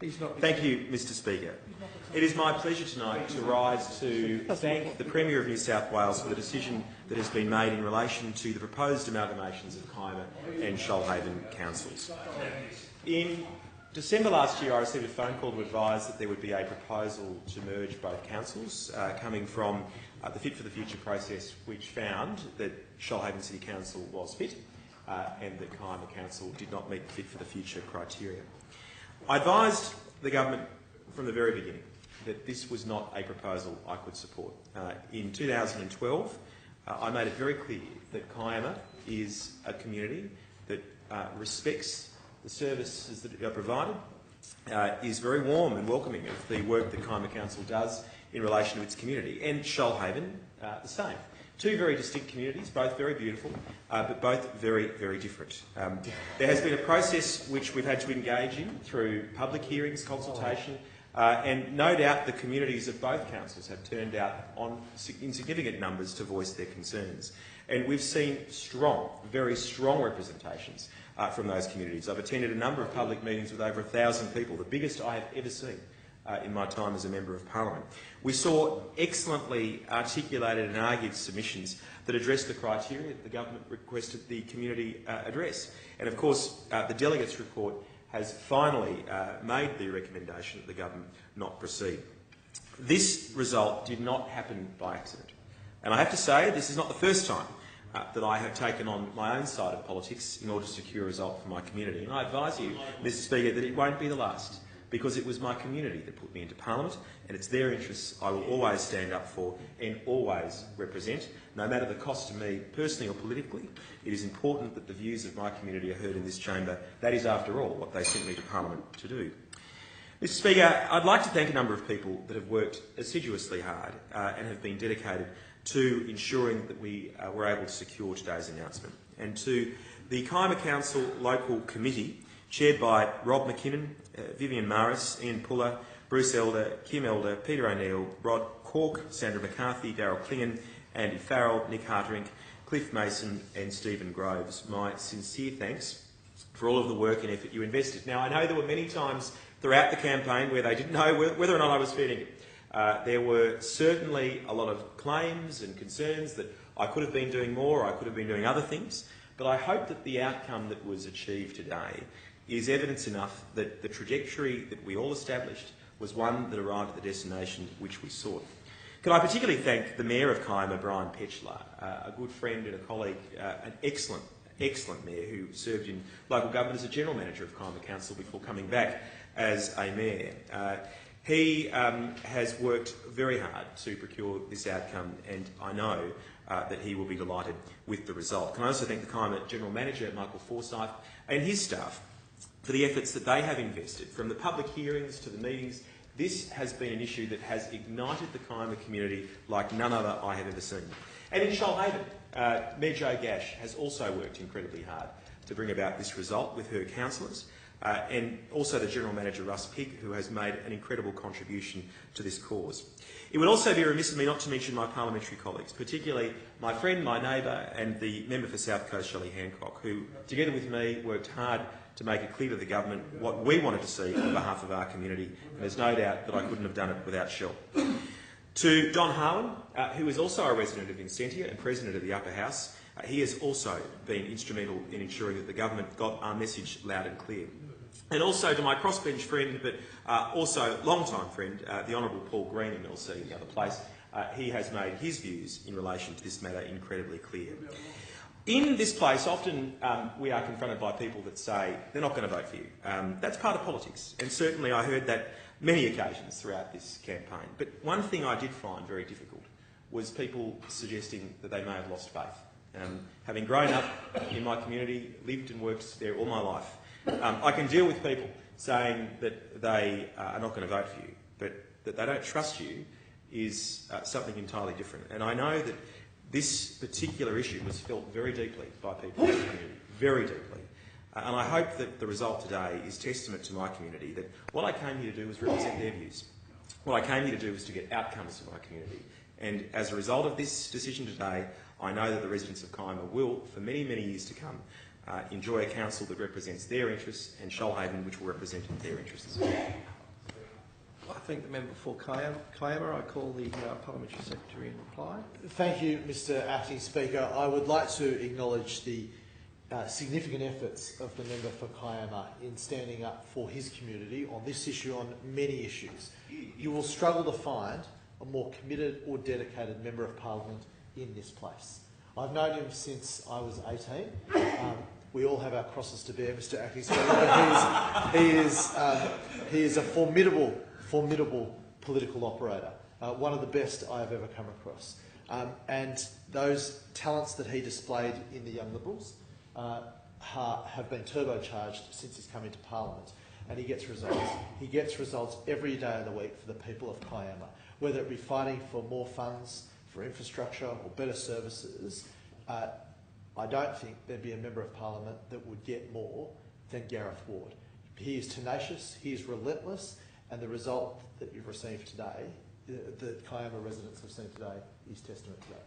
Thank you, Mr Speaker. It is my pleasure tonight to rise to thank the Premier of New South Wales for the decision that has been made in relation to the proposed amalgamations of Kyma and Shoalhaven councils. In December last year, I received a phone call to advise that there would be a proposal to merge both councils, coming from the Fit for the Future process, which found that Shoalhaven City Council was fit and that Kyma Council did not meet the Fit for the Future criteria. I advised the government from the very beginning that this was not a proposal I could support. In 2012, I made it very clear that Kyma is a community that respects the services that are provided, is very warm and welcoming of the work that Kyma Council does in relation to its community, and Shoalhaven the same. Two very distinct communities, both very beautiful, but both very, very different. There has been a process which we've had to engage in through public hearings, consultation, and no doubt the communities of both councils have turned out in significant numbers to voice their concerns. And we've seen strong, very strong representations from those communities. I've attended a number of public meetings with over 1,000 people, the biggest I have ever seen in my time as a Member of Parliament. We saw excellently articulated and argued submissions that addressed the criteria that the government requested the community address. And of course, the delegates' report has finally made the recommendation that the government not proceed. This result did not happen by accident. And I have to say, this is not the first time that I have taken on my own side of politics in order to secure a result for my community. And I advise you, Mr Speaker, that it won't be the last, because it was my community that put me into Parliament, and it's their interests I will always stand up for and always represent, no matter the cost to me personally or politically. It is important that the views of my community are heard in this chamber. That is, after all, what they sent me to Parliament to do. Mr Speaker, I'd like to thank a number of people that have worked assiduously hard and have been dedicated to ensuring that we were able to secure today's announcement. And to the Kyma Council Local Committee, chaired by Rob McKinnon, Vivian Maris, Ian Puller, Bruce Elder, Kim Elder, Peter O'Neill, Rod Cork, Sandra McCarthy, Darryl Klingon, Andy Farrell, Nick Harterink, Cliff Mason and Stephen Groves. My sincere thanks for all of the work and effort you invested. Now, I know there were many times throughout the campaign where they didn't know whether or not I was feeding it. There were certainly a lot of claims and concerns that I could have been doing more, or I could have been doing other things, but I hope that the outcome that was achieved today is evidence enough that the trajectory that we all established was one that arrived at the destination which we sought. Can I particularly thank the Mayor of Kyma, Brian Petchler, a good friend and a colleague, an excellent Mayor who served in local government as a General Manager of Kyma Council before coming back as a Mayor. He has worked very hard to procure this outcome, and I know that he will be delighted with the result. Can I also thank the Kyma General Manager, Michael Forsyth, and his staff for the efforts that they have invested, from the public hearings to the meetings. This has been an issue that has ignited the Kyma community like none other I have ever seen. And in Shoalhaven, Mayor Jo Gash has also worked incredibly hard to bring about this result with her councillors, and also the General Manager, Russ Pigg, who has made an incredible contribution to this cause. It would also be remiss of me not to mention my parliamentary colleagues, particularly my friend, my neighbour and the Member for South Coast, Shelley Hancock, who, together with me, worked hard to make it clear to the government what we wanted to see on behalf of our community, and there's no doubt that I couldn't have done it without Shell. To Don Harwin, who is also a resident of Incentia and President of the Upper House, he has also been instrumental in ensuring that the government got our message loud and clear. And also to my crossbench friend, but also long-time friend, the Honourable Paul Green, MLC, in the other place, he has made his views in relation to this matter incredibly clear. In this place, often we are confronted by people that say they're not going to vote for you. That's part of politics, and certainly I heard that many occasions throughout this campaign. But one thing I did find very difficult was people suggesting that they may have lost faith. Having grown up in my community, lived and worked there all my life, I can deal with people saying that they are not going to vote for you, but that they don't trust you is something entirely different. And I know that this particular issue was felt very deeply by people in the community, very deeply. And I hope that the result today is testament to my community that what I came here to do was represent their views. What I came here to do was to get outcomes for my community. And as a result of this decision today, I know that the residents of Kyma will, for many, many years to come, enjoy a council that represents their interests, and Shoalhaven, which will represent their interests. I thank the member for Kiama. I call the Parliamentary Secretary in reply. Thank you, Mr Acting Speaker. I would like to acknowledge the significant efforts of the member for Kiama in standing up for his community on this issue, on many issues. You will struggle to find a more committed or dedicated Member of Parliament in this place. I've known him since I was 18. We all have our crosses to bear, Mr Acting Speaker, but he is a formidable political operator, one of the best I have ever come across. And those talents that he displayed in the Young Liberals have been turbocharged since he's come into Parliament, and he gets results. He gets results every day of the week for the people of Kiama, whether it be fighting for more funds, for infrastructure or better services. I don't think there'd be a Member of Parliament that would get more than Gareth Ward. He is tenacious, he is relentless, and the result that you've received today, that Kiama residents have seen today, is testament to that.